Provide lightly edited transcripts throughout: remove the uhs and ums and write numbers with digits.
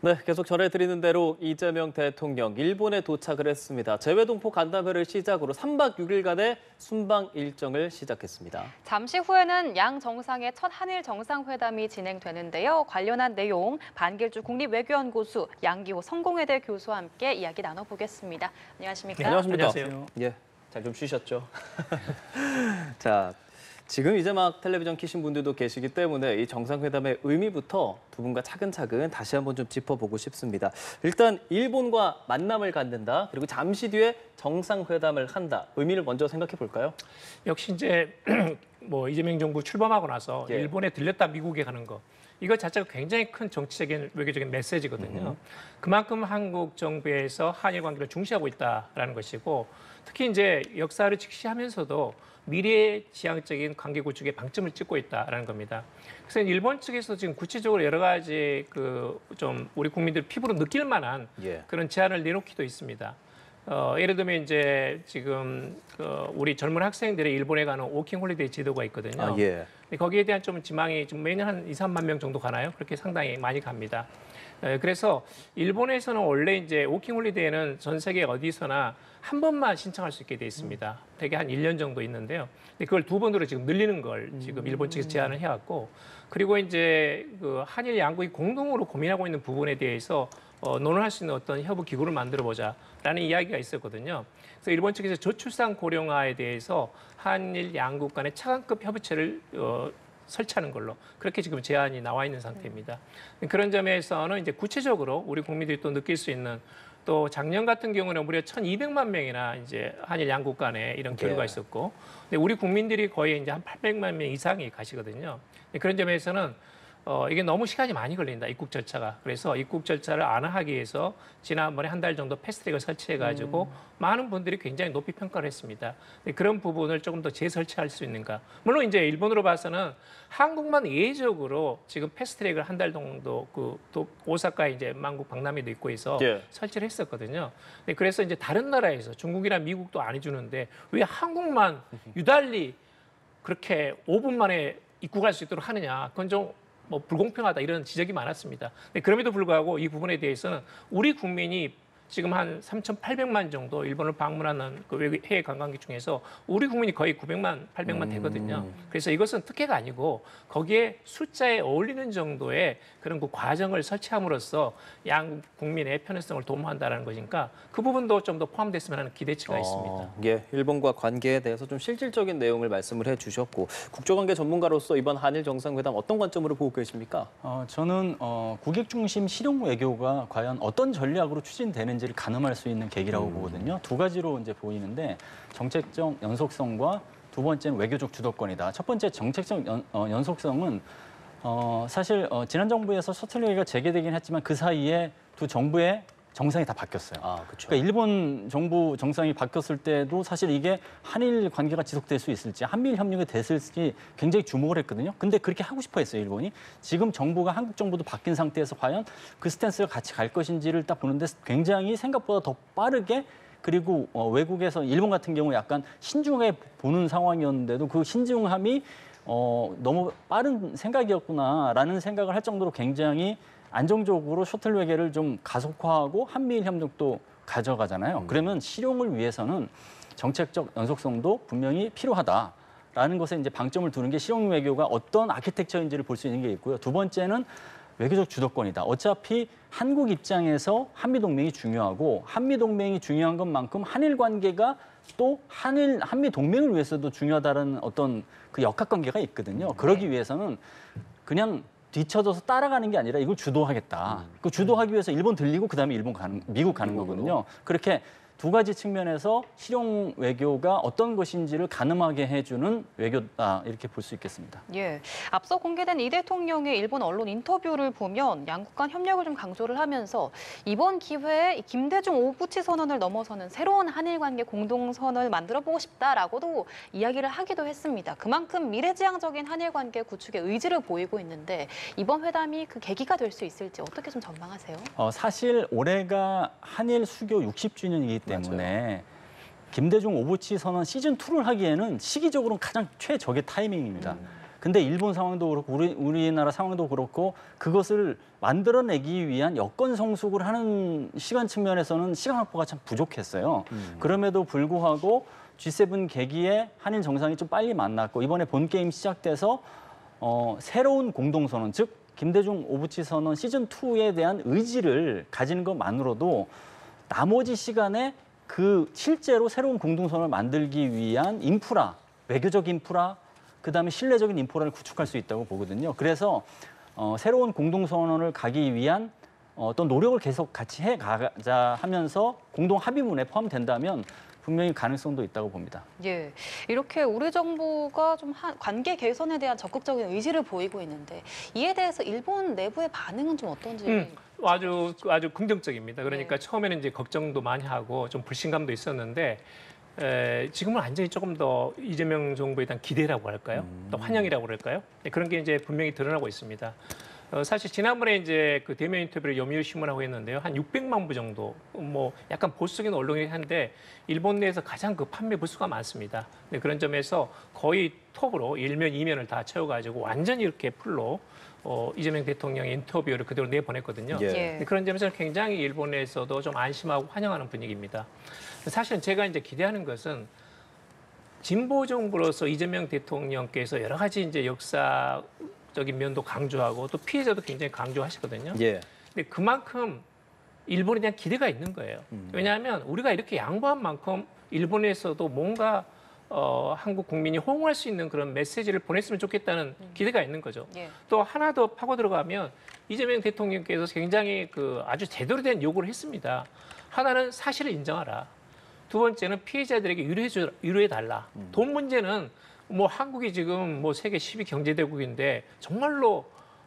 네, 계속 전해드리는 대로 이재명 대통령 일본에 도착을 했습니다. 재외동포 간담회를 시작으로 3박 6일간의 순방 일정을 시작했습니다. 잠시 후에는 양 정상의 첫 한일 정상회담이 진행되는데요. 관련한 내용 반길주 국립외교연구소 양기호 성공회대 교수와 함께 이야기 나눠보겠습니다. 안녕하십니까? 네, 안녕하십니까? 안녕하세요. 예, 잘 좀 쉬셨죠? 자, 지금 이제 막 텔레비전 켜신 분들도 계시기 때문에 이 정상회담의 의미부터 두 분과 차근차근 다시 한번 좀 짚어보고 싶습니다. 일단 일본과 만남을 갖는다, 그리고 잠시 뒤에 정상회담을 한다. 의미를 먼저 생각해 볼까요? 역시 이제 뭐 이재명 정부 출범하고 나서 예. 일본에 들렸다 미국에 가는 거. 이거 자체가 굉장히 큰 정치적인 외교적인 메시지거든요. 그만큼 한국 정부에서 한일 관계를 중시하고 있다라는 것이고, 특히 이제 역사를 직시하면서도 미래 지향적인 관계 구축에 방점을 찍고 있다라는 겁니다. 그래서 일본 측에서 지금 구체적으로 여러 가지 그 좀 우리 국민들 피부로 느낄 만한 예. 그런 제안을 내놓기도 있습니다. 예를 들면 이제 지금 우리 젊은 학생들이 일본에 가는 워킹 홀리데이 제도가 있거든요. 아, 예. 근데 거기에 대한 좀 지망이 좀 매년 한 2, 3만 명 정도 가나요? 그렇게 상당히 많이 갑니다. 그래서 일본에서는 원래 이제 워킹 홀리데이는 전 세계 어디서나 한 번만 신청할 수 있게 돼 있습니다. 대개 한 1년 정도 있는데요. 근데 그걸 2번으로 지금 늘리는 걸 지금 일본 측에서 제안을 해왔고, 그리고 이제 그 한일 양국이 공동으로 고민하고 있는 부분에 대해서 논의할 수 있는 어떤 협의 기구를 만들어 보자라는 이야기가 있었거든요. 그래서 일본 측에서 저출산 고령화에 대해서 한일 양국 간의 차관급 협의체를 설치하는 걸로 그렇게 지금 제안이 나와 있는 상태입니다. 그런 점에서는 이제 구체적으로 우리 국민들이 또 느낄 수 있는, 또 작년 같은 경우는 무려 1,200만 명이나 이제 한일 양국 간에 이런 교류가 있었고, 근데 우리 국민들이 거의 이제 한 800만 명 이상이 가시거든요. 그런 점에서는 이게 너무 시간이 많이 걸린다, 입국 절차가. 그래서 입국 절차를 안하기 위해서 지난번에 한 달 정도 패스트트랙을 설치해가지고 많은 분들이 굉장히 높이 평가를 했습니다. 그런 부분을 조금 더 재설치할 수 있는가. 물론 이제 일본으로 봐서는 한국만 예외적으로 지금 패스트트랙을 한 달 정도 또 오사카에 이제 만국 박람회도 있고 해서 예. 설치를 했었거든요. 그래서 이제 다른 나라에서 중국이나 미국도 안 해주는데 왜 한국만 유달리 그렇게 5분 만에 입국할 수 있도록 하느냐. 그건 좀 뭐 불공평하다 이런 지적이 많았습니다. 그럼에도 불구하고 이 부분에 대해서는 우리 국민이 지금 한 3,800만 정도 일본을 방문하는 그 해외 관광객 중에서 우리 국민이 거의 900만, 800만 되거든요. 그래서 이것은 특혜가 아니고 거기에 숫자에 어울리는 정도의 그런 그 과정을 설치함으로써 양 국민의 편의성을 도모한다는 것이니까 그 부분도 좀 더 포함됐으면 하는 기대치가 있습니다. 예, 일본과 관계에 대해서 좀 실질적인 내용을 말씀을 해주셨고, 국제관계 전문가로서 이번 한일 정상회담 어떤 관점으로 보고 계십니까? 저는 국익 중심 실용 외교가 과연 어떤 전략으로 추진되는지를 가늠할 수 있는 계기라고 보거든요. 두 가지로 이제 보이는데, 정책적 연속성과 두 번째는 외교적 주도권이다. 첫 번째 정책적 연속성은 사실 지난 정부에서 셔틀웨이가 재개되긴 했지만 그 사이에 두 정부의 정상이 다 바뀌었어요. 아, 그렇죠. 그러니까 일본 정부 정상이 바뀌었을 때도 사실 이게 한일 관계가 지속될 수 있을지, 한미일 협력이 됐을지 굉장히 주목을 했거든요. 근데 그렇게 하고 싶어 했어요, 일본이. 지금 정부가 한국 정부도 바뀐 상태에서 과연 그 스탠스를 같이 갈 것인지를 딱 보는데 굉장히 생각보다 더 빠르게, 그리고 외국에서 일본 같은 경우 약간 신중하게 보는 상황이었는데도 그 신중함이 너무 빠른 생각이었구나라는 생각을 할 정도로 굉장히 안정적으로 셔틀 외교를 좀 가속화하고 한미일 협력도 가져가잖아요. 그러면 실용을 위해서는 정책적 연속성도 분명히 필요하다라는 것에 이제 방점을 두는 게 실용 외교가 어떤 아키텍처인지를 볼 수 있는 게 있고요. 두 번째는 외교적 주도권이다. 어차피 한국 입장에서 한미 동맹이 중요하고, 한미 동맹이 중요한 것만큼 한일 관계가 또 한미 동맹을 위해서도 중요하다는 어떤 그 역학관계가 있거든요. 그러기 위해서는 그냥 뒤쳐져서 따라가는 게 아니라 이걸 주도하겠다. 그 주도하기 위해서 일본 들리고 그다음에 미국 가는 거거든요. 그렇게 두 가지 측면에서 실용 외교가 어떤 것인지를 가늠하게 해주는 외교다, 이렇게 볼 수 있겠습니다. 예, 앞서 공개된 이 대통령의 일본 언론 인터뷰를 보면 양국 간 협력을 좀 강조를 하면서 이번 기회에 김대중 오부치 선언을 넘어서는 새로운 한일 관계 공동선을 만들어보고 싶다라고도 이야기를 하기도 했습니다. 그만큼 미래지향적인 한일 관계 구축의 의지를 보이고 있는데 이번 회담이 그 계기가 될 수 있을지 어떻게 좀 전망하세요? 사실 올해가 한일 수교 60주년이기 때문에 김대중 오부치 선언 시즌2를 하기에는 시기적으로는 가장 최적의 타이밍입니다. 근데 일본 상황도 그렇고 우리나라 상황도 그렇고 그것을 만들어내기 위한 여건 성숙을 하는 시간 측면에서는 시간 확보가 참 부족했어요. 그럼에도 불구하고 G7 계기에 한일 정상이 좀 빨리 만났고 이번에 본 게임 시작돼서 새로운 공동선언, 즉 김대중 오부치 선언 시즌2에 대한 의지를 가지는 것만으로도 나머지 시간에 그 실제로 새로운 공동선언을 만들기 위한 인프라, 외교적 인프라, 그다음에 신뢰적인 인프라를 구축할 수 있다고 보거든요. 그래서 새로운 공동선언을 가기 위한 어떤 노력을 계속 같이 해가자 하면서 공동 합의문에 포함된다면 분명히 가능성도 있다고 봅니다. 예, 이렇게 우리 정부가 좀 관계 개선에 대한 적극적인 의지를 보이고 있는데 이에 대해서 일본 내부의 반응은 좀 어떤지? 아주 긍정적입니다. 그러니까 처음에는 이제 걱정도 많이 하고 좀 불신감도 있었는데 지금은 완전히 조금 더 이재명 정부에 대한 기대라고 할까요? 또 환영이라고 그럴까요? 그런 게 이제 분명히 드러나고 있습니다. 사실 지난번에 이제 그 대면 인터뷰를 요미우리 신문하고 했는데요. 한 600만 부 정도, 뭐 약간 보수적인 언론이긴 한데 일본 내에서 가장 그 판매 부수가 많습니다. 네, 그런 점에서 거의 톱으로 1면, 2면을 다 채워가지고 완전히 이렇게 풀로 이재명 대통령의 인터뷰를 그대로 내보냈거든요. 예. 그런 점에서 굉장히 일본에서도 좀 안심하고 환영하는 분위기입니다. 사실은 제가 이제 기대하는 것은 진보 정부로서 이재명 대통령께서 여러 가지 이제 역사적인 면도 강조하고 또 피해자도 굉장히 강조하시거든요. 예. 근데 그만큼 일본에 대한 기대가 있는 거예요. 왜냐하면 우리가 이렇게 양보한 만큼 일본에서도 뭔가 한국 국민이 호응할 수 있는 그런 메시지를 보냈으면 좋겠다는 기대가 있는 거죠. 예. 또 하나 더 파고 들어가면 이재명 대통령께서 굉장히 그 아주 제대로 된 요구를 했습니다. 하나는 사실을 인정하라. 두 번째는 피해자들에게 위로해달라. 돈 문제는 뭐 한국이 지금 뭐 세계 10위 경제대국인데 정말로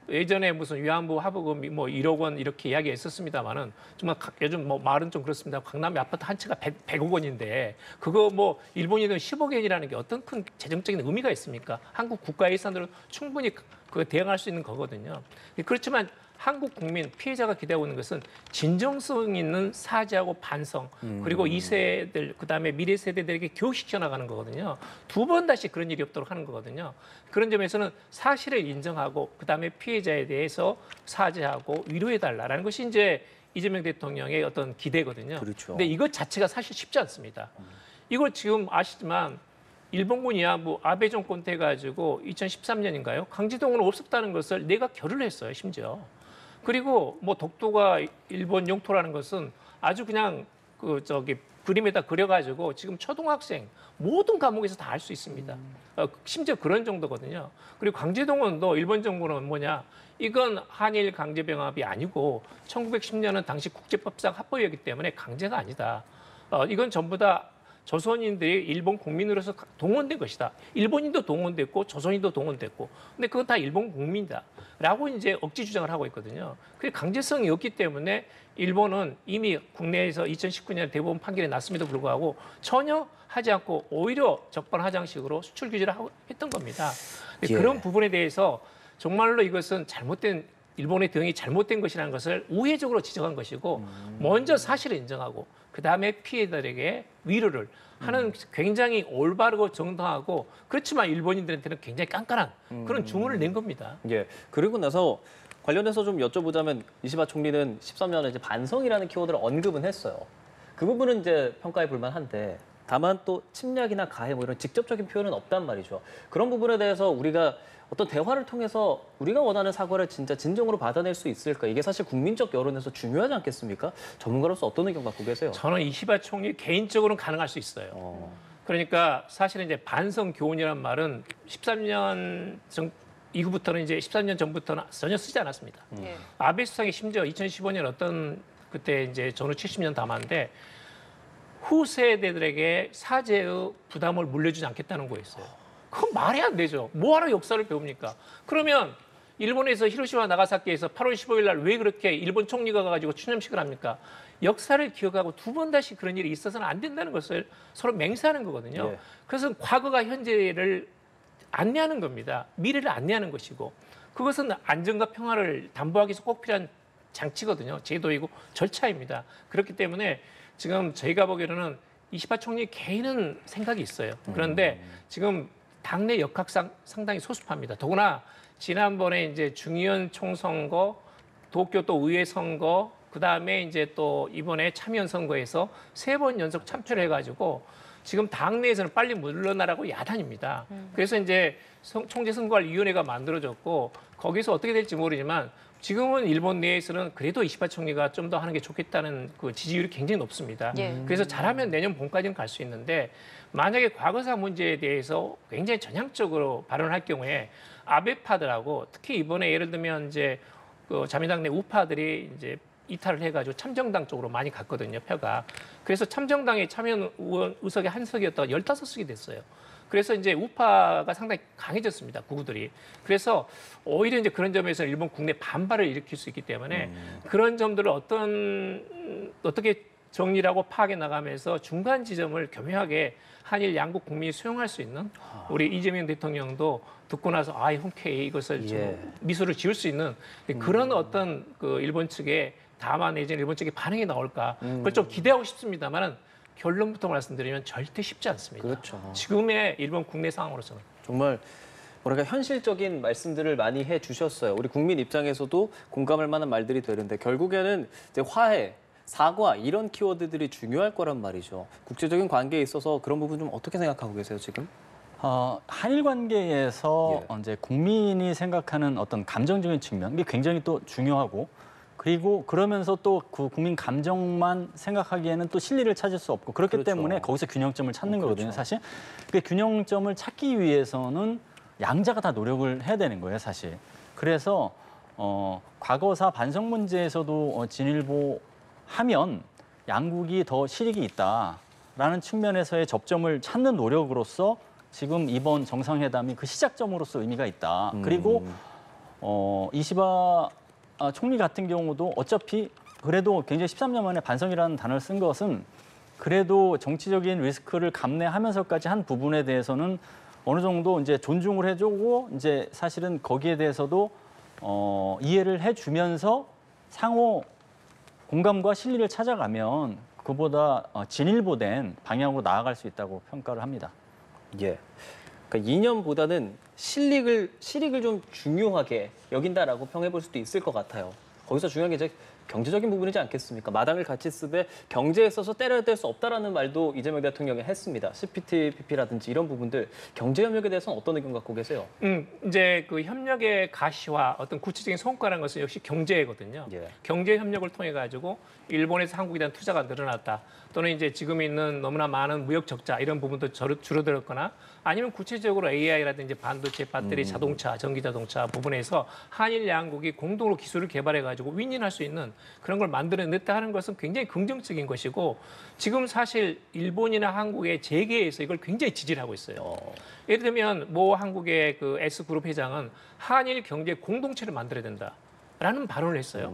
예전에 무슨 위안부 화보금 뭐 1억 원 이렇게 이야기했었습니다만은 정말 요즘 뭐 말은 좀 그렇습니다. 강남의 아파트 한 채가 100억 원인데 그거 뭐 일본이 돈 10억 원이라는 게 어떤 큰 재정적인 의미가 있습니까? 한국 국가 예산으로 충분히 그 대응할 수 있는 거거든요. 그렇지만 한국 국민 피해자가 기대하고 있는 것은 진정성 있는 사죄하고 반성 그리고 2세들 그다음에 미래 세대들에게 교육시켜 나가는 거거든요. 두 번 다시 그런 일이 없도록 하는 거거든요. 그런 점에서는 사실을 인정하고 그다음에 피해자에 대해서 사죄하고 위로해달라라는 것이 이제 이재명 대통령의 어떤 기대거든요. 그렇죠. 근데 이것 자체가 사실 쉽지 않습니다. 이걸 지금 아시지만 일본군이야 뭐 아베 정권 때 가지고 2013년인가요? 강제동원은 없었다는 것을 내가 결의를 했어요, 심지어. 그리고 뭐 독도가 일본 영토라는 것은 아주 그냥 그 저기 그림에다 그려가지고 지금 초등학생 모든 과목에서 다 알 수 있습니다. 심지어 그런 정도거든요. 그리고 강제동원도 일본 정부는 뭐냐? 이건 한일 강제병합이 아니고 1910년은 당시 국제법상 합법이었기 때문에 강제가 아니다. 이건 전부 다 조선인들이 일본 국민으로서 동원된 것이다. 일본인도 동원됐고 조선인도 동원됐고. 근데 그건 다 일본 국민이다. 라고 이제 억지 주장을 하고 있거든요. 그게 강제성이 없기 때문에 일본은 이미 국내에서 2019년 대법원 판결이 났음에도 불구하고 전혀 하지 않고 오히려 적반하장식으로 수출 규제를 했던 겁니다. 예. 그런 부분에 대해서 정말로 이것은 잘못된 일본의 대응이 잘못된 것이라는 것을 우회적으로 지적한 것이고 먼저 사실을 인정하고 그다음에 피해자들에게 위로를 하는 굉장히 올바르고 정당하고 그렇지만 일본인들한테는 굉장히 깐깐한 그런 주문을 낸 겁니다. 예. 그리고 나서 관련해서 좀 여쭤보자면 이시바 총리는 13년에 이제 반성이라는 키워드를 언급은 했어요. 그 부분은 이제 평가해 볼 만한데 다만 또 침략이나 가해 뭐 이런 직접적인 표현은 없단 말이죠. 그런 부분에 대해서 우리가 어떤 대화를 통해서 우리가 원하는 사과를 진짜 진정으로 받아낼 수 있을까? 이게 사실 국민적 여론에서 중요하지 않겠습니까? 전문가로서 어떤 의견 갖고 계세요? 저는 이시바 총리 개인적으로는 가능할 수 있어요. 그러니까 사실은 이제 반성 교훈이란 말은 13년 이후부터는 이제 13년 전부터는 전혀 쓰지 않았습니다. 예. 아베 수상이 심지어 2015년 어떤 그때 이제 전후 70년 담았는데 후세대들에게 사죄의 부담을 물려주지 않겠다는 거였어요. 그건 말이 안 되죠. 뭐하러 역사를 배웁니까? 그러면 일본에서 히로시마 나가사키에서 8월 15일 날 왜 그렇게 일본 총리가 가가지고 추념식을 합니까? 역사를 기억하고 두 번 다시 그런 일이 있어서는 안 된다는 것을 서로 맹세하는 거거든요. 예. 그래서 과거가 현재를 안내하는 겁니다. 미래를 안내하는 것이고 그것은 안정과 평화를 담보하기 위해서 꼭 필요한 장치거든요. 제도이고 절차입니다. 그렇기 때문에 지금 저희가 보기에는 이시바 총리 개인은 생각이 있어요. 그런데 지금 당내 역학상 상당히 소수파입니다. 더구나 지난번에 이제 중의원 총선거, 도쿄도 의회 선거, 그다음에 이제 또 이번에 참의원 선거에서 3번 연속 참패를 해가지고 지금 당내에서는 빨리 물러나라고 야단입니다. 그래서 이제 총재선거관리위원회가 만들어졌고 거기서 어떻게 될지 모르지만 지금은 일본 내에서는 그래도 이시바 총리가 좀 더 하는 게 좋겠다는 그 지지율이 굉장히 높습니다. 그래서 잘하면 내년 봄까지는 갈 수 있는데 만약에 과거사 문제에 대해서 굉장히 전향적으로 발언할 경우에 아베파들하고 특히 이번에 예를 들면 이제 그 자민당 내 우파들이 이제 이탈을 해가지고 참정당 쪽으로 많이 갔거든요, 표가. 그래서 참정당의 참여원 의석이 한 석이었다가 15석이 됐어요. 그래서 이제 우파가 상당히 강해졌습니다, 구구들이. 그래서 오히려 이제 그런 점에서 일본 국내 반발을 일으킬 수 있기 때문에 그런 점들을 어떻게 정리하고 파악해 나가면서 중간 지점을 교묘하게 한일 양국 국민이 수용할 수 있는 우리 이재명 대통령도 듣고 나서 아, 흔쾌히 이것을 좀 미소를 지을 수 있는 그런 어떤 그 일본 측의 다만 내지는 일본 측의 반응이 나올까 그걸 좀 기대하고 싶습니다만은 결론부터 말씀드리면 절대 쉽지 않습니다. 그렇죠. 지금의 일본 국내 상황으로서는. 정말 뭐랄까 현실적인 말씀들을 많이 해주셨어요. 우리 국민 입장에서도 공감할 만한 말들이 되는데 결국에는 이제 화해, 사과 이런 키워드들이 중요할 거란 말이죠. 국제적인 관계에 있어서 그런 부분 좀 어떻게 생각하고 계세요 지금? 한일 관계에서 예. 이제 국민이 생각하는 어떤 감정적인 측면 이게 굉장히 또 중요하고 그리고 그러면서 또 그 국민 감정만 생각하기에는 또 실리를 찾을 수 없고 그렇기 그렇죠. 때문에 거기서 균형점을 찾는 그렇죠. 거거든요, 사실. 그 균형점을 찾기 위해서는 양자가 다 노력을 해야 되는 거예요, 사실. 그래서 과거사 반성 문제에서도 진일보하면 양국이 더 실익이 있다라는 측면에서의 접점을 찾는 노력으로서 지금 이번 정상회담이 그 시작점으로서 의미가 있다. 그리고 이시바 총리 같은 경우도 어차피 그래도 굉장히 13년 만에 반성이라는 단어를 쓴 것은 그래도 정치적인 리스크를 감내하면서까지 한 부분에 대해서는 어느 정도 이제 존중을 해주고 이제 사실은 거기에 대해서도 이해를 해주면서 상호 공감과 실리를 찾아가면 그보다 진일보된 방향으로 나아갈 수 있다고 평가를 합니다. 예. 그러니까 이념보다는 실익을 좀 중요하게 여긴다라고 평해볼 수도 있을 것 같아요. 거기서 중요한 게 이제 경제적인 부분이지 않겠습니까? 마당을 같이 쓰되 경제에 있어서 때려야 될 수 없다라는 말도 이재명 대통령이 했습니다. CPTPP라든지 이런 부분들 경제 협력에 대해서는 어떤 의견 갖고 계세요? 이제 그 협력의 가시화 어떤 구체적인 성과라는 것은 역시 경제거든요. 예. 경제 협력을 통해 가지고 일본에서 한국에 대한 투자가 늘어났다. 또는 이제 지금 있는 너무나 많은 무역 적자 이런 부분도 줄어들었거나 아니면 구체적으로 AI라든지 반도체, 배터리, 자동차, 전기 자동차 부분에서 한일 양국이 공동으로 기술을 개발해 가지고 윈윈할 수 있는 그런 걸 만들어냈다 하는 것은 굉장히 긍정적인 것이고 지금 사실 일본이나 한국의 재계에서 이걸 굉장히 지지를 하고 있어요. 예를 들면 모 한국의 그 S그룹 회장은 한일 경제 공동체를 만들어야 된다라는 발언을 했어요.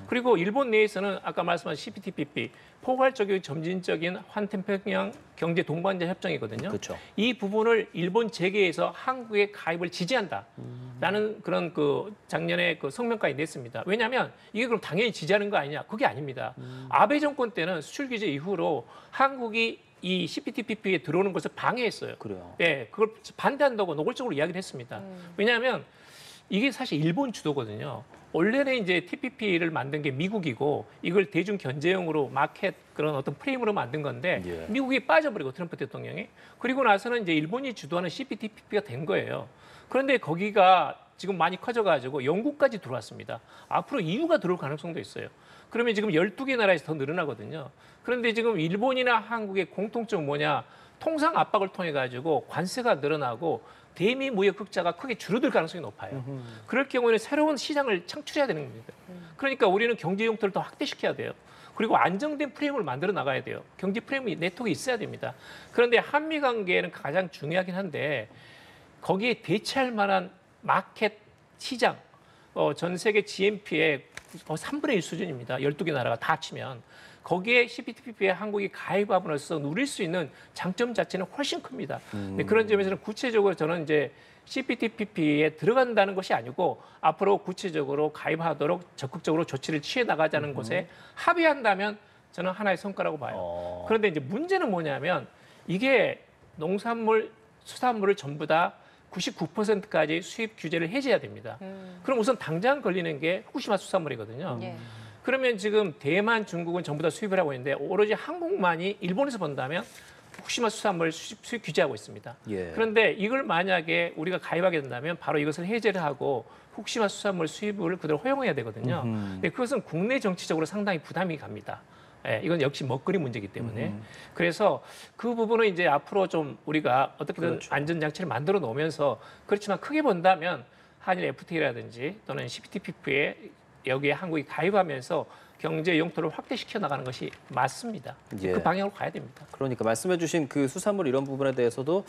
그리고 일본 내에서는 아까 말씀하신 CPTPP 포괄적이고 점진적인 환태평양 경제 동반자 협정이거든요. 그렇죠. 이 부분을 일본 재계에서 한국의 가입을 지지한다라는 그런 그 작년에 그 성명까지 냈습니다. 왜냐하면 이게 그럼 당연히 지지하는 거 아니냐? 그게 아닙니다. 아베 정권 때는 수출 규제 이후로 한국이 이 CPTPP에 들어오는 것을 방해했어요. 그래요. 네, 그걸 반대한다고 노골적으로 이야기를 했습니다. 왜냐하면 이게 사실 일본 주도거든요. 원래는 이제 TPP를 만든 게 미국이고 이걸 대중 견제용으로 마켓 그런 어떤 프레임으로 만든 건데 예. 미국이 빠져버리고 트럼프 대통령이 그리고 나서는 이제 일본이 주도하는 CPTPP가 된 거예요. 그런데 거기가 지금 많이 커져가지고 영국까지 들어왔습니다. 앞으로 EU가 들어올 가능성도 있어요. 그러면 지금 12개 나라에서 더 늘어나거든요. 그런데 지금 일본이나 한국의 공통점 뭐냐? 통상 압박을 통해 가지고 관세가 늘어나고 대미 무역 흑자가 크게 줄어들 가능성이 높아요. 그럴 경우에는 새로운 시장을 창출해야 되는 겁니다. 그러니까 우리는 경제 용토를 더 확대시켜야 돼요. 그리고 안정된 프레임을 만들어 나가야 돼요. 경제 프레임이 네트워크가 있어야 됩니다. 그런데 한미 관계는 가장 중요하긴 한데 거기에 대체할 만한 마켓 시장, 전 세계 GNP의 3분의 1 수준입니다. 12개 나라가 다 합치면. 거기에 CPTPP에 한국이 가입함으로써 누릴 수 있는 장점 자체는 훨씬 큽니다. 근데 그런 점에서는 구체적으로 저는 이제 CPTPP에 들어간다는 것이 아니고 앞으로 구체적으로 가입하도록 적극적으로 조치를 취해 나가자는 것에 합의한다면 저는 하나의 성과라고 봐요. 그런데 이제 문제는 뭐냐면 이게 농산물 수산물을 전부 다 99%까지 수입 규제를 해제해야 됩니다. 그럼 우선 당장 걸리는 게 후쿠시마 수산물이거든요. 예. 그러면 지금 대만, 중국은 전부 다 수입을 하고 있는데 오로지 한국만이 일본에서 본다면 후쿠시마 수산물 수입 규제하고 있습니다. 예. 그런데 이걸 만약에 우리가 가입하게 된다면 바로 이것을 해제를 하고 후쿠시마 수산물 수입을 그대로 허용해야 되거든요. 근데 그것은 국내 정치적으로 상당히 부담이 갑니다. 예, 이건 역시 먹거리 문제이기 때문에. 그래서 그 부분은 이제 앞으로 좀 우리가 어떻게든 그렇죠. 안전장치를 만들어 놓으면서 그렇지만 크게 본다면 한일 FTA라든지 또는 CPTPP에 여기에 한국이 가입하면서 경제 영토를 확대시켜 나가는 것이 맞습니다. 예. 그 방향으로 가야 됩니다. 그러니까 말씀해주신 그 수산물 이런 부분에 대해서도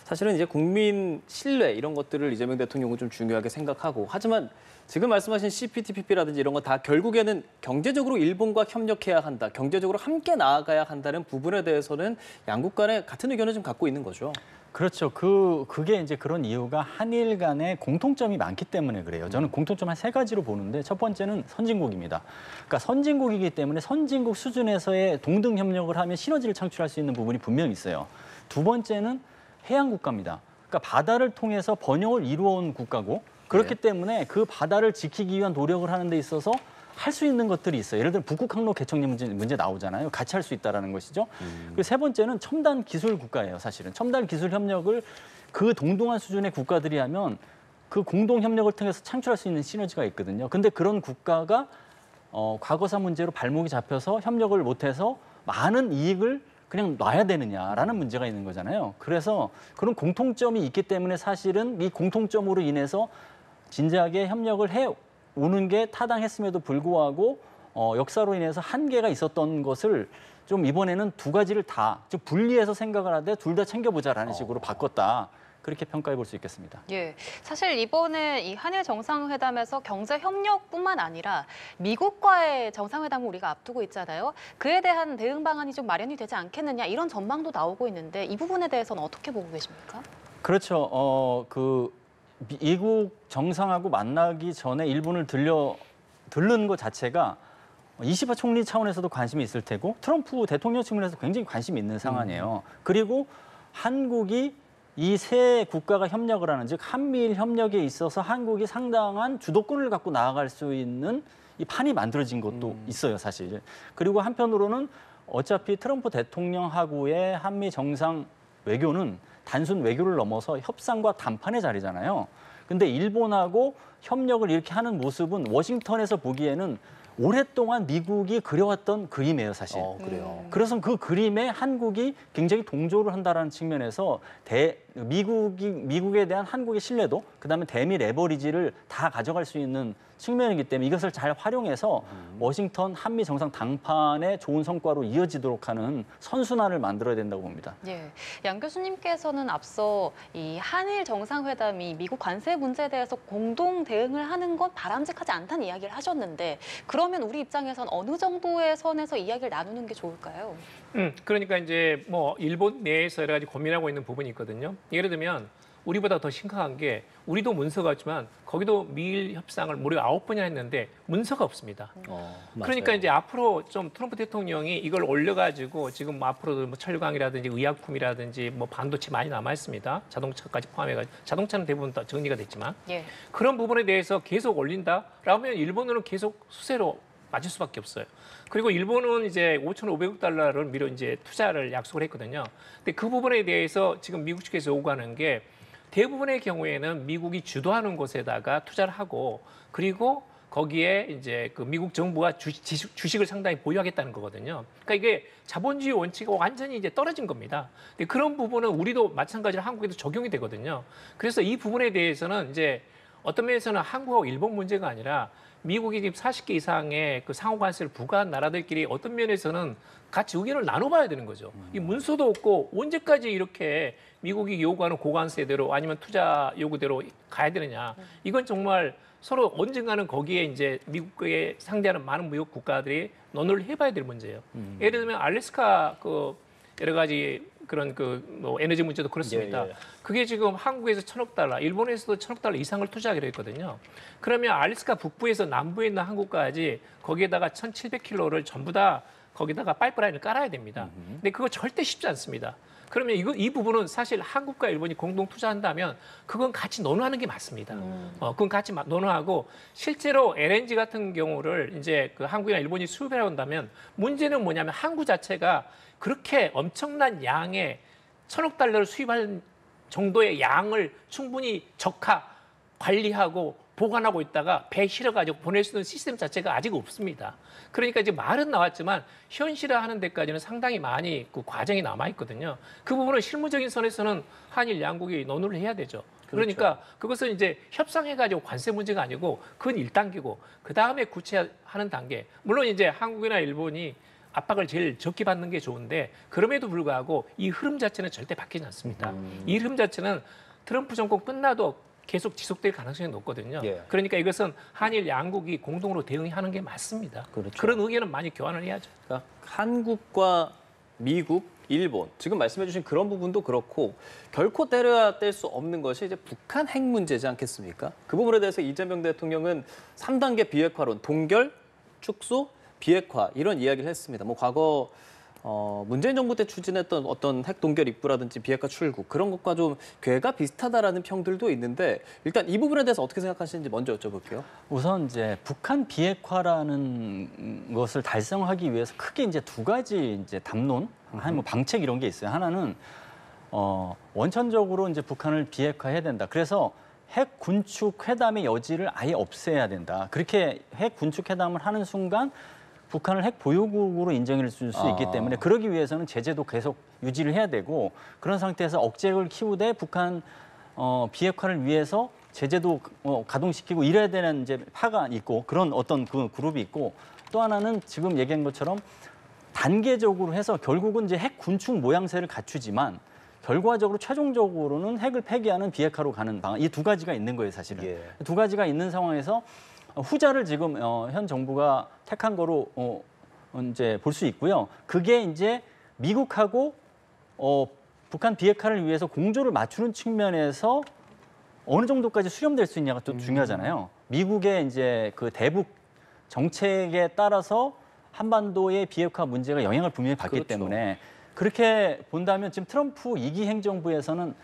사실은 이제 국민 신뢰 이런 것들을 이재명 대통령은 좀 중요하게 생각하고 하지만 지금 말씀하신 CPTPP라든지 이런 거 다 결국에는 경제적으로 일본과 협력해야 한다, 경제적으로 함께 나아가야 한다는 부분에 대해서는 양국 간에 같은 의견을 좀 갖고 있는 거죠. 그렇죠. 그게 이제 그런 이유가 한일 간에 공통점이 많기 때문에 그래요. 저는 공통점 한 3가지로 보는데 첫 번째는 선진국입니다. 그러니까 선진국이기 때문에 선진국 수준에서의 동등 협력을 하면 시너지를 창출할 수 있는 부분이 분명히 있어요. 두 번째는 해양 국가입니다. 그러니까 바다를 통해서 번영을 이루어온 국가고 그렇기 때문에 그 바다를 지키기 위한 노력을 하는 데 있어서 할 수 있는 것들이 있어요. 예를 들면 북극 항로 개척 문제 나오잖아요. 같이 할 수 있다라는 것이죠. 그리고 세 번째는 첨단 기술 국가예요. 사실은 첨단 기술 협력을 그 동등한 수준의 국가들이 하면 그 공동 협력을 통해서 창출할 수 있는 시너지가 있거든요. 근데 그런 국가가 과거사 문제로 발목이 잡혀서 협력을 못해서 많은 이익을 그냥 놔야 되느냐라는 문제가 있는 거잖아요. 그래서 그런 공통점이 있기 때문에 사실은 이 공통점으로 인해서 진지하게 협력을 오는 게 타당했음에도 불구하고 역사로 인해서 한계가 있었던 것을 좀 이번에는 두 가지를 다 좀 분리해서 생각을 하되 둘 다 챙겨보자라는 식으로 바꿨다. 그렇게 평가해 볼 수 있겠습니다. 예, 사실 이번에 이 한일 정상회담에서 경제 협력뿐만 아니라 미국과의 정상회담을 우리가 앞두고 있잖아요. 그에 대한 대응 방안이 좀 마련이 되지 않겠느냐 이런 전망도 나오고 있는데 이 부분에 대해서는 어떻게 보고 계십니까? 그렇죠. 미국 정상하고 만나기 전에 일본을 들른 것 자체가 이시바 총리 차원에서도 관심이 있을 테고 트럼프 대통령 측면에서 굉장히 관심이 있는 상황이에요. 그리고 한국이 이 세 국가가 협력을 하는 즉 한미일 협력에 있어서 한국이 상당한 주도권을 갖고 나아갈 수 있는 이 판이 만들어진 것도 있어요, 사실. 그리고 한편으로는 어차피 트럼프 대통령하고의 한미 정상 외교는 단순 외교를 넘어서 협상과 담판의 자리잖아요. 근데 일본하고 협력을 이렇게 하는 모습은 워싱턴에서 보기에는 오랫동안 미국이 그려왔던 그림이에요, 사실. 그래요. 그래서 그 그림에 한국이 굉장히 동조를 한다는 측면에서 미국에 대한 한국의 신뢰도, 그다음에 대미 레버리지를 다 가져갈 수 있는 측면이기 때문에 이것을 잘 활용해서 워싱턴 한미 정상 당판의 좋은 성과로 이어지도록 하는 선순환을 만들어야 된다고 봅니다. 예, 양 교수님께서는 앞서 이 한일 정상회담이 미국 관세 문제에 대해서 공동 대응을 하는 건 바람직하지 않다는 이야기를 하셨는데 그러면 우리 입장에선 어느 정도의 선에서 이야기를 나누는 게 좋을까요? 그러니까 이제 뭐 일본 내에서 여러 가지 고민하고 있는 부분이 있거든요. 예를 들면 우리보다 더 심각한 게 우리도 문서가 있지만 거기도 미일 협상을 무려 9번이나 했는데 문서가 없습니다. 그러니까 맞아요. 이제 앞으로 좀 트럼프 대통령이 이걸 올려가지고 지금 뭐 앞으로도 뭐 철강이라든지 의약품이라든지 뭐 반도체 많이 남아 있습니다. 자동차까지 포함해가지고 자동차는 대부분 다 정리가 됐지만 예. 그런 부분에 대해서 계속 올린다라면 일본은 계속 수세로 맞을 수밖에 없어요. 그리고 일본은 이제 5,500억 달러를 미리 이제 투자를 약속을 했거든요. 근데 그 부분에 대해서 지금 미국 측에서 요구하는 게 대부분의 경우에는 미국이 주도하는 곳에다가 투자를 하고 그리고 거기에 이제 그 미국 정부가 주식을 상당히 보유하겠다는 거거든요. 그러니까 이게 자본주의 원칙이 완전히 이제 떨어진 겁니다. 근데 그런 부분은 우리도 마찬가지로 한국에도 적용이 되거든요. 그래서 이 부분에 대해서는 이제 어떤 면에서는 한국하고 일본 문제가 아니라 미국이 지금 40개 이상의 그 상호 관세를 부과한 나라들끼리 어떤 면에서는 같이 의견을 나눠봐야 되는 거죠. 이 문서도 없고 언제까지 이렇게 미국이 요구하는 고관세대로 아니면 투자 요구대로 가야 되느냐. 이건 정말 서로 언젠가는 거기에 이제 미국에 상대하는 많은 무역 국가들이 논의를 해봐야 될 문제예요. 예를 들면 알래스카 그 여러 가지 그런 그 뭐 에너지 문제도 그렇습니다. 예. 그게 지금 한국에서 1,000억 달러, 일본에서도 1,000억 달러 이상을 투자하기로 했거든요. 그러면 알래스카 북부에서 남부에 있는 한국까지 거기에다가 1,700km를 전부 다 거기다가 파이프라인을 깔아야 됩니다. 근데 그거 절대 쉽지 않습니다. 그러면 이 부분은 사실 한국과 일본이 공동 투자한다면 그건 같이 논의하는 게 맞습니다. 그건 같이 논의하고 실제로 LNG 같은 경우를 이제 그 한국이나 일본이 수입해 온다면 문제는 뭐냐면 한국 자체가 그렇게 엄청난 양의 1,000억 달러를 수입할 정도의 양을 충분히 적화 관리하고 보관하고 있다가 배 실어가지고 보낼 수 있는 시스템 자체가 아직 없습니다. 그러니까 이제 말은 나왔지만 현실화하는 데까지는 상당히 많이 그 과정이 남아 있거든요. 그 부분은 실무적인 선에서는 한일 양국이 논의를 해야 되죠. 그러니까 그것은 이제 협상해가지고 관세 문제가 아니고 그건 1단계고 그 다음에 구체화하는 단계. 물론 이제 한국이나 일본이 압박을 제일 적게 받는 게 좋은데 그럼에도 불구하고 이 흐름 자체는 절대 바뀌지 않습니다. 이 흐름 자체는 트럼프 정권 끝나도 계속 지속될 가능성이 높거든요. 예. 그러니까 이것은 한일 양국이 공동으로 대응하는 게 맞습니다. 그렇죠. 그런 의견은 많이 교환을 해야죠. 그러니까 한국과 미국, 일본 지금 말씀해주신 그런 부분도 그렇고 결코 때려야 뗄 수 없는 것이 이제 북한 핵 문제지 않겠습니까? 그 부분에 대해서 이재명 대통령은 3단계 비핵화론, 동결, 축소, 비핵화 이런 이야기를 했습니다. 뭐 과거 문재인 정부 때 추진했던 어떤 핵 동결 입구라든지 비핵화 출구 그런 것과 좀 궤가 비슷하다라는 평들도 있는데 일단 이 부분에 대해서 어떻게 생각하시는지 먼저 여쭤볼게요. 우선 이제 북한 비핵화라는 것을 달성하기 위해서 크게 이제 두 가지 이제 담론, 뭐 방책 이런 게 있어요. 하나는 원천적으로 이제 북한을 비핵화해야 된다. 그래서 핵 군축 회담의 여지를 아예 없애야 된다. 그렇게 핵 군축 회담을 하는 순간 북한을 핵 보유국으로 인정해 줄 수 있기 때문에 그러기 위해서는 제재도 계속 유지를 해야 되고 그런 상태에서 억제를 키우되 북한 비핵화를 위해서 제재도 가동시키고 이래야 되는 이제 파가 있고 그런 어떤 그 그룹이 있고 또 하나는 지금 얘기한 것처럼 단계적으로 해서 결국은 이제 핵 군축 모양새를 갖추지만 결과적으로 최종적으로는 핵을 폐기하는 비핵화로 가는 방안 이 두 가지가 있는 거예요, 사실은. 예. 두 가지가 있는 상황에서 후자를 지금 현 정부가 택한 거로 이제 볼 수 있고요. 그게 이제 미국하고 북한 비핵화를 위해서 공조를 맞추는 측면에서 어느 정도까지 수렴될 수 있냐가 또 중요하잖아요. 미국의 이제 그 대북 정책에 따라서 한반도의 비핵화 문제가 영향을 분명히 받기 그렇죠. 때문에 그렇게 본다면 지금 트럼프 2기 행정부에서는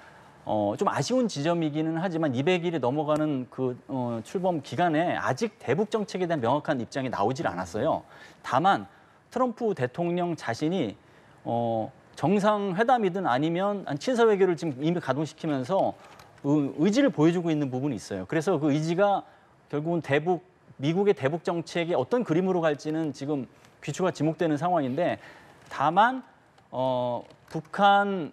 좀 아쉬운 지점이기는 하지만 200일이 넘어가는 그 출범 기간에 아직 대북 정책에 대한 명확한 입장이 나오질 않았어요. 다만 트럼프 대통령 자신이 정상회담이든 아니면 친서 외교를 지금 이미 가동시키면서 의지를 보여주고 있는 부분이 있어요. 그래서 그 의지가 결국은 미국의 대북 정책이 어떤 그림으로 갈지는 지금 귀추가 지목되는 상황인데 다만 북한을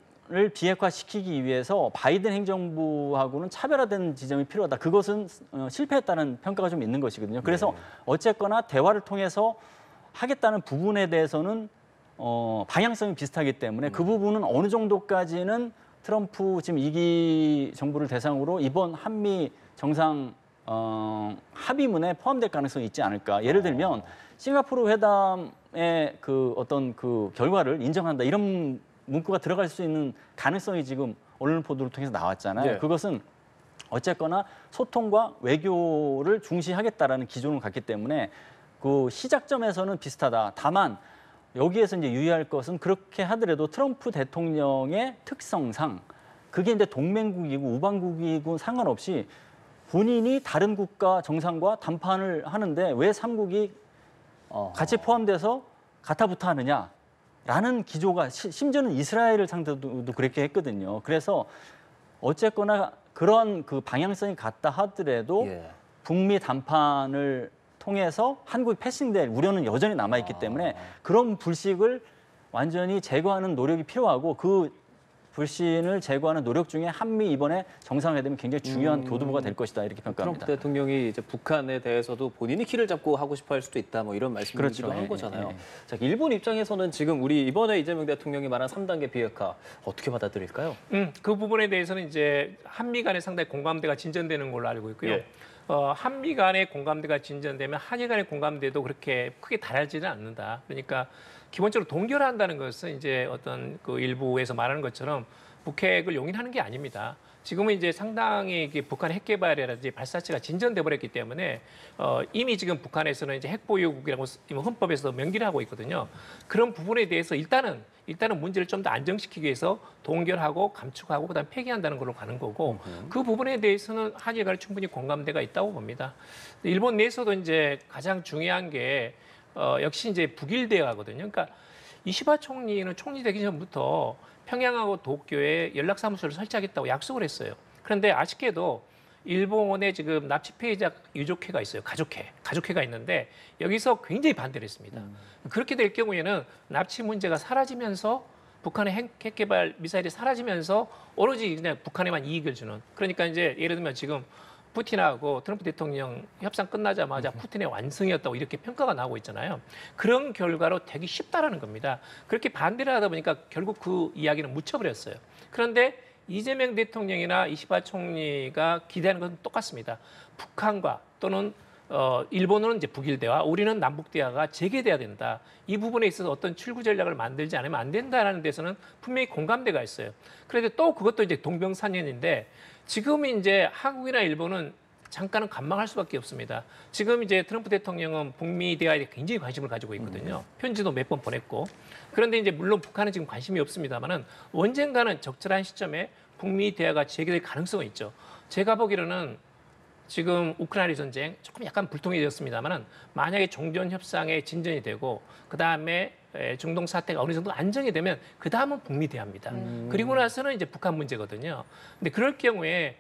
비핵화시키기 위해서 바이든 행정부하고는 차별화된 지점이 필요하다. 그것은 실패했다는 평가가 좀 있는 것이거든요. 그래서 어쨌거나 대화를 통해서 하겠다는 부분에 대해서는 방향성이 비슷하기 때문에 그 부분은 어느 정도까지는 트럼프 지금 2기 정부를 대상으로 이번 한미 정상 합의문에 포함될 가능성이 있지 않을까. 예를 들면 싱가포르 회담의 그 어떤 그 결과를 인정한다 이런 문구가 들어갈 수 있는 가능성이 지금 언론 보도를 통해서 나왔잖아요. 네. 그것은 어쨌거나 소통과 외교를 중시하겠다라는 기조를 갖기 때문에 그 시작점에서는 비슷하다. 다만 여기에서 이제 유의할 것은 그렇게 하더라도 트럼프 대통령의 특성상 그게 이제 동맹국이고 우방국이고 상관없이 본인이 다른 국가 정상과 담판을 하는데 왜 3국이 같이 포함돼서 가타부타 하느냐라는 기조가 심지어는 이스라엘을 상대로도 그렇게 했거든요. 그래서 어쨌거나 그런 그 방향성이 같다 하더라도 예. 북미 담판을 통해서 한국이 패싱될 우려는 여전히 남아있기 때문에 그런 불식을 완전히 제거하는 노력이 필요하고 그 불신을 제거하는 노력 중에 한미 이번에 정상회담이 굉장히 중요한 교두보가 될 것이다 이렇게 평가합니다. 트럼프 대통령이 이제 북한에 대해서도 본인이 키를 잡고 하고 싶어 할 수도 있다 뭐 이런 말씀이기도 그렇죠. 한 예, 거잖아요. 예. 자, 일본 입장에서는 지금 우리 이번에 이재명 대통령이 말한 3단계 비핵화 어떻게 받아들일까요? 그 부분에 대해서는 이제 한미 간에 상당히 공감대가 진전되는 걸로 알고 있고요. 예. 한미 간의 공감대가 진전되면 한일 간의 공감대도 그렇게 크게 달라지는 않는다. 그러니까 기본적으로 동결한다는 것은 이제 어떤 그 일부에서 말하는 것처럼 북핵을 용인하는 게 아닙니다. 지금은 이제 상당히 북한 핵 개발이라든지 발사체가 진전돼 버렸기 때문에 이미 지금 북한에서는 이제 핵 보유국이라고 헌법에서 명기를 하고 있거든요. 그런 부분에 대해서 일단은 문제를 좀 더 안정시키기 위해서 동결하고 감축하고 그다음 폐기한다는 걸로 가는 거고 그 부분에 대해서는 한일 간에 충분히 공감대가 있다고 봅니다. 일본 내에서도 이제 가장 중요한 게 역시 이제 북일 대화거든요. 그러니까 이시바 총리는 총리 되기 전부터 평양하고 도쿄에 연락사무소를 설치하겠다고 약속을 했어요. 그런데 아쉽게도 일본에 지금 납치 피해자 유족회가 있어요. 가족회가 있는데 여기서 굉장히 반대를 했습니다. 그렇게 될 경우에는 납치 문제가 사라지면서 북한의 핵 개발 미사일이 사라지면서 오로지 그냥 북한에만 이익을 주는. 그러니까 이제 예를 들면 지금 푸틴하고 트럼프 대통령 협상 끝나자마자 푸틴의 완승이었다고 이렇게 평가가 나오고 있잖아요. 그런 결과로 되기 쉽다라는 겁니다. 그렇게 반대를 하다 보니까 결국 그 이야기는 묻혀버렸어요. 그런데 이재명 대통령이나 이시바 총리가 기대하는 것은 똑같습니다. 북한과 또는 일본은 이제 북일 대화, 우리는 남북 대화가 재개돼야 된다. 이 부분에 있어서 어떤 출구 전략을 만들지 않으면 안 된다라는 데서는 분명히 공감대가 있어요. 그런데 또 그것도 이제 동병상련인데 지금 이제 한국이나 일본은 잠깐은 관망할 수밖에 없습니다. 지금 이제 트럼프 대통령은 북미 대화에 굉장히 관심을 가지고 있거든요. 편지도 몇 번 보냈고. 그런데 이제 물론 북한은 지금 관심이 없습니다만은 언젠가는 적절한 시점에 북미 대화가 재개될 가능성은 있죠. 제가 보기로는 지금 우크라이나 전쟁 조금 약간 불통해졌습니다만은 만약에 종전 협상에 진전이 되고 그 다음에 중동 사태가 어느 정도 안정이 되면 그 다음은 북미 대화입니다. 그리고 나서는 이제 북한 문제거든요. 근데 그럴 경우에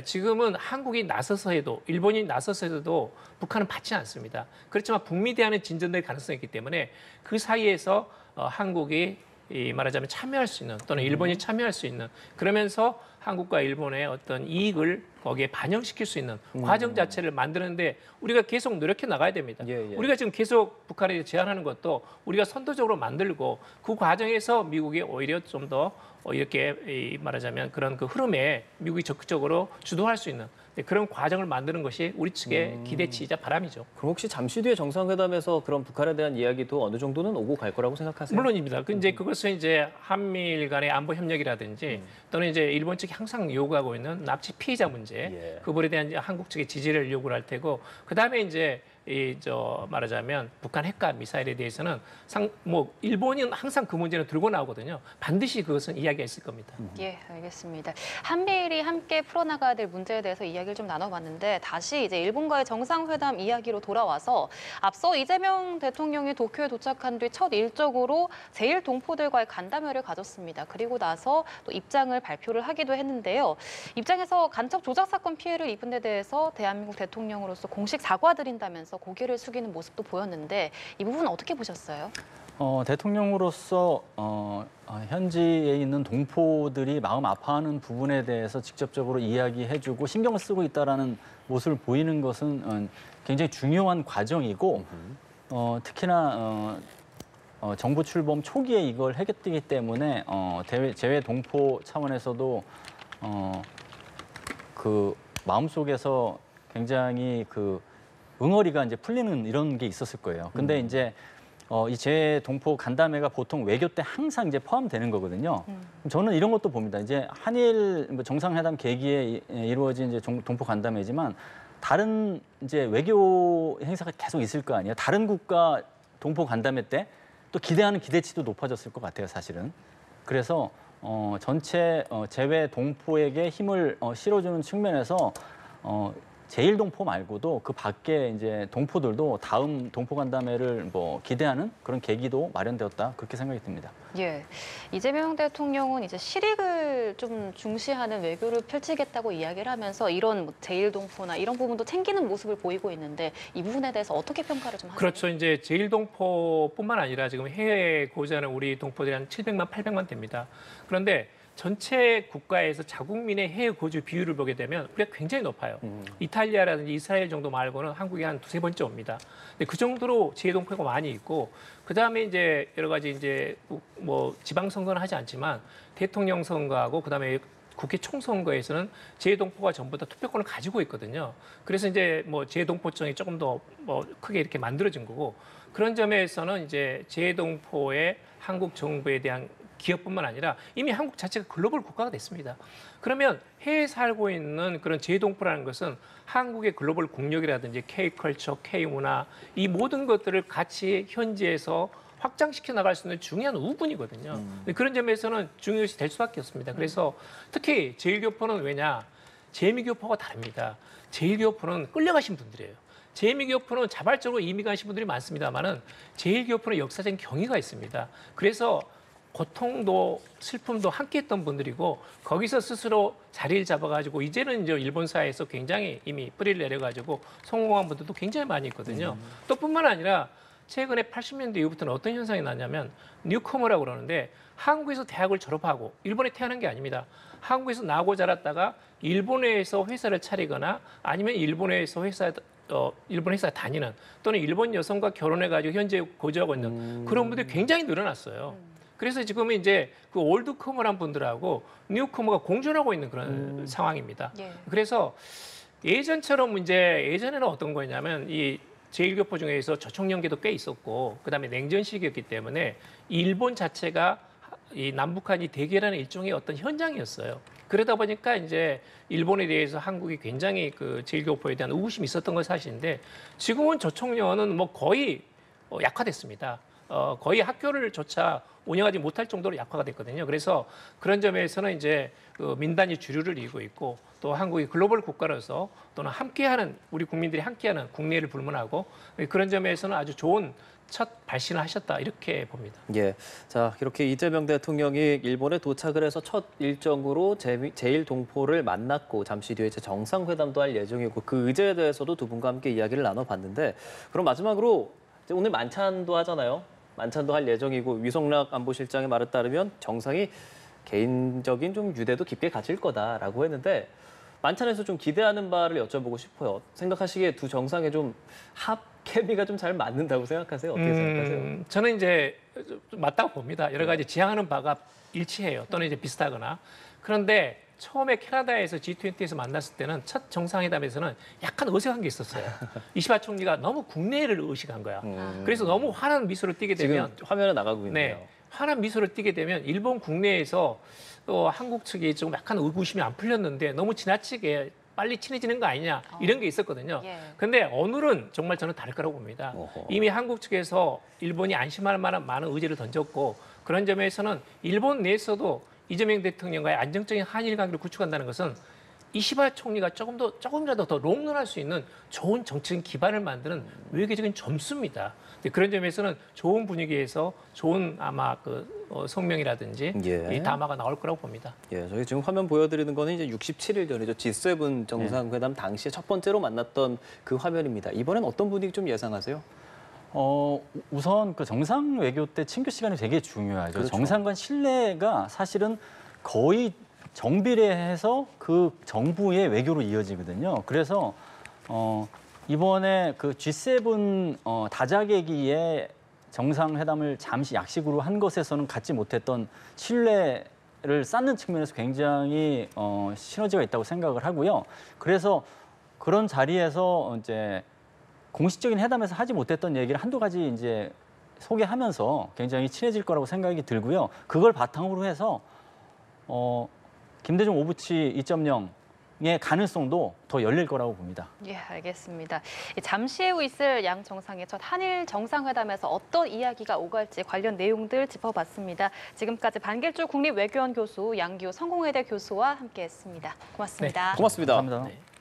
지금은 한국이 나서서 해도 일본이 나서서 해도 북한은 받지 않습니다. 그렇지만 북미 대화는 진전될 가능성이 있기 때문에 그 사이에서 한국이 말하자면 참여할 수 있는 또는 일본이 참여할 수 있는 그러면서 한국과 일본의 어떤 이익을 거기에 반영시킬 수 있는 과정 자체를 만드는데 우리가 계속 노력해 나가야 됩니다. 우리가 지금 계속 북한에 제안하는 것도 우리가 선도적으로 만들고 그 과정에서 미국이 오히려 좀 더 이렇게 말하자면 그런 그 흐름에 미국이 적극적으로 주도할 수 있는 그런 과정을 만드는 것이 우리 측의 기대치이자 바람이죠. 그럼 혹시 잠시 뒤에 정상회담에서 그런 북한에 대한 이야기도 어느 정도는 오고 갈 거라고 생각하세요? 물론입니다. 이제 그것은 이제 한미일 간의 안보 협력이라든지 또는 이제 일본 측이 항상 요구하고 있는 납치 피해자 문제 그 부분에 대한 이제 한국 측의 지지를 요구를 할 테고 그 다음에 이제 말하자면 북한 핵과 미사일에 대해서는 일본이 항상 그 문제는 들고 나오거든요. 반드시 그것은 이야기가 있을 겁니다. 예, 알겠습니다. 한미일이 함께 풀어나가야 될 문제에 대해서 이야기를 좀 나눠봤는데 다시 이제 일본과의 정상회담 이야기로 돌아와서 앞서 이재명 대통령이 도쿄에 도착한 뒤 첫 일적으로 제1동포들과의 간담회를 가졌습니다. 그리고 나서 또 입장을 발표를 하기도 했는데요. 입장에서 간첩 조작 사건 피해를 입은 데 대해서 대한민국 대통령으로서 공식 사과드린다면서 고개를 숙이는 모습도 보였는데 이 부분 어떻게 보셨어요? 대통령으로서 현지에 있는 동포들이 마음 아파하는 부분에 대해서 직접적으로 이야기해주고 신경을 쓰고 있다라는 모습을 보이는 것은 굉장히 중요한 과정이고 특히나 정부 출범 초기에 이걸 했기 때문에 재외 동포 차원에서도 그 마음속에서 굉장히 그 응어리가 이제 풀리는 이런 게 있었을 거예요. 근데 이제 이 재동포 간담회가 보통 외교 때 항상 이제 포함되는 거거든요. 저는 이런 것도 봅니다. 이제 한일 정상회담 계기에 이루어진 이제 동포 간담회지만 다른 이제 외교 행사가 계속 있을 거 아니에요. 다른 국가 동포 간담회 때 또 기대하는 기대치도 높아졌을 것 같아요, 사실은. 그래서 전체 재외 동포에게 힘을 실어주는 측면에서 제1동포 말고도 그 밖에 이제 동포들도 다음 동포 간담회를 기대하는 그런 계기도 마련되었다 그렇게 생각이 듭니다. 예, 이재명 대통령은 이제 실익을 좀 중시하는 외교를 펼치겠다고 이야기를 하면서 이런 제1동포나 이런 부분도 챙기는 모습을 보이고 있는데 이 부분에 대해서 어떻게 평가를 좀 하세요? 그렇죠. 이제 제1동포뿐만 아니라 지금 해외에 거주하는 우리 동포들이 한 700만, 800만 됩니다. 그런데 전체 국가에서 자국민의 해외 거주 비율을 보게 되면 우리가 굉장히 높아요. 이탈리아라든지 이스라엘 정도 말고는 한국이 한 두세 번째 옵니다. 근데 그 정도로 재외동포가 많이 있고 그 다음에 이제 여러 가지 이제 지방 선거는 하지 않지만 대통령 선거하고 그 다음에 국회 총선거에서는 재외동포가 전부 다 투표권을 가지고 있거든요. 그래서 이제 재외동포증이 조금 더 크게 이렇게 만들어진 거고 그런 점에서는 이제 재외동포의 한국 정부에 대한 기업뿐만 아니라 이미 한국 자체가 글로벌 국가가 됐습니다. 그러면 해외에 살고 있는 그런 재동포라는 것은 한국의 글로벌 국력이라든지 K컬처, K문화 이 모든 것들을 같이 현지에서 확장시켜 나갈 수 있는 중요한 우군이거든요. 그런 점에서는 중요시 될 수밖에 없습니다. 그래서 특히 제1교포는 왜냐? 제2교포가 다릅니다. 제1교포는 끌려가신 분들이에요. 제2교포는 자발적으로 이미 가신 분들이 많습니다만은 제1교포는 역사적인 경위가 있습니다. 그래서 고통도 슬픔도 함께했던 분들이고 거기서 스스로 자리를 잡아가지고 이제는 이제 일본 사회에서 굉장히 이미 뿌리를 내려가지고 성공한 분들도 굉장히 많이 있거든요. 또 뿐만 아니라 최근에 80년대 이후부터는 어떤 현상이 나냐면 뉴커머라고 그러는데 한국에서 대학을 졸업하고 일본에 태어난 게 아닙니다. 한국에서 나고 자랐다가 일본에서 회사를 차리거나 아니면 일본 회사에 다니는 또는 일본 여성과 결혼해가지고 현재 거주하고 있는 그런 분들이 굉장히 늘어났어요. 그래서 지금은 이제 그 올드커머란 분들하고 뉴커머가 공존하고 있는 그런 상황입니다. 예. 그래서 예전처럼 이제 예전에는 어떤 거냐면 이 제1교포 중에서 저촉연계도 꽤 있었고 그다음에 냉전 시기였기 때문에 일본 자체가 이 남북한이 대결하는 일종의 어떤 현장이었어요. 그러다 보니까 이제 일본에 대해서 한국이 굉장히 그 제1교포에 대한 의구심이 있었던 건 사실인데 지금은 저촉연은 뭐 거의 약화됐습니다. 거의 학교를조차 운영하지 못할 정도로 약화가 됐거든요. 그래서 그런 점에서는 이제 그 민단이 주류를 이루고 있고 또 한국이 글로벌 국가로서 또는 함께하는 우리 국민들이 함께하는 국내를 불문하고 그런 점에서는 아주 좋은 첫 발신을 하셨다 이렇게 봅니다. 예, 자 이렇게 이재명 대통령이 일본에 도착을 해서 첫 일정으로 제1동포를 만났고 잠시 뒤에 이제 정상회담도 할 예정이고 그 의제에 대해서도 두 분과 함께 이야기를 나눠봤는데 그럼 마지막으로 이제 오늘 만찬도 하잖아요. 만찬도 할 예정이고 위성락 안보실장의 말에 따르면 정상이 개인적인 좀 유대도 깊게 가질 거다라고 했는데 만찬에서 좀 기대하는 바를 여쭤보고 싶어요. 생각하시기에 두 정상의 좀 케미가 좀 잘 맞는다고 생각하세요? 어떻게 생각하세요? 저는 이제 좀 맞다고 봅니다. 여러 가지 지향하는 바가 일치해요. 또는 이제 비슷하거나. 그런데 처음에 캐나다에서 G20에서 만났을 때는 첫 정상회담에서는 약간 어색한 게 있었어요. 이시바 총리가 너무 국내를 의식한 거야. 그래서 너무 환한 미소를 띠게 되면 지금 화면에 나가고 있네요. 네, 환한 미소를 띠게 되면 일본 국내에서 또 한국 측이 좀 약간 의구심이 안 풀렸는데 너무 지나치게 빨리 친해지는 거 아니냐 이런 게 있었거든요. 예. 근데 오늘은 정말 저는 다를 거라고 봅니다. 어허. 이미 한국 측에서 일본이 안심할 만한 많은 의지를 던졌고 그런 점에서는 일본 내에서도 이재명 대통령과의 안정적인 한일 관계를 구축한다는 것은 이시바 총리가 조금이라도 더 롱런할 수 있는 좋은 정치적 기반을 만드는 외교적인 점수입니다. 그런 점에서는 좋은 분위기에서 좋은 아마 그 성명이라든지 예. 이 담화가 나올 거라고 봅니다. 예, 저희 지금 화면 보여드리는 거는 이제 67일 전이죠. G7 정상회담 당시에 첫 번째로 만났던 그 화면입니다. 이번엔 어떤 분위기 좀 예상하세요? 우선 그 정상 외교 때 친교 시간이 되게 중요하죠. 그렇죠. 정상 간 신뢰가 사실은 거의 정비례해서 그 정부의 외교로 이어지거든요. 그래서 이번에 그 G7 다자계기에 정상회담을 잠시 약식으로 한 것에서는 갖지 못했던 신뢰를 쌓는 측면에서 굉장히 시너지가 있다고 생각을 하고요. 그래서 그런 자리에서 이제 공식적인 회담에서 하지 못했던 얘기를 한두 가지 이제 소개하면서 굉장히 친해질 거라고 생각이 들고요. 그걸 바탕으로 해서 김대중 오부치 2.0의 가능성도 더 열릴 거라고 봅니다. 예, 알겠습니다. 잠시 후 있을 양 정상의 첫 한일 정상회담에서 어떤 이야기가 오갈지 관련 내용들 짚어봤습니다. 지금까지 반길주 국립외교원 교수, 양기호 성공회대 교수와 함께했습니다. 고맙습니다. 고맙습니다. 감사합니다. 네.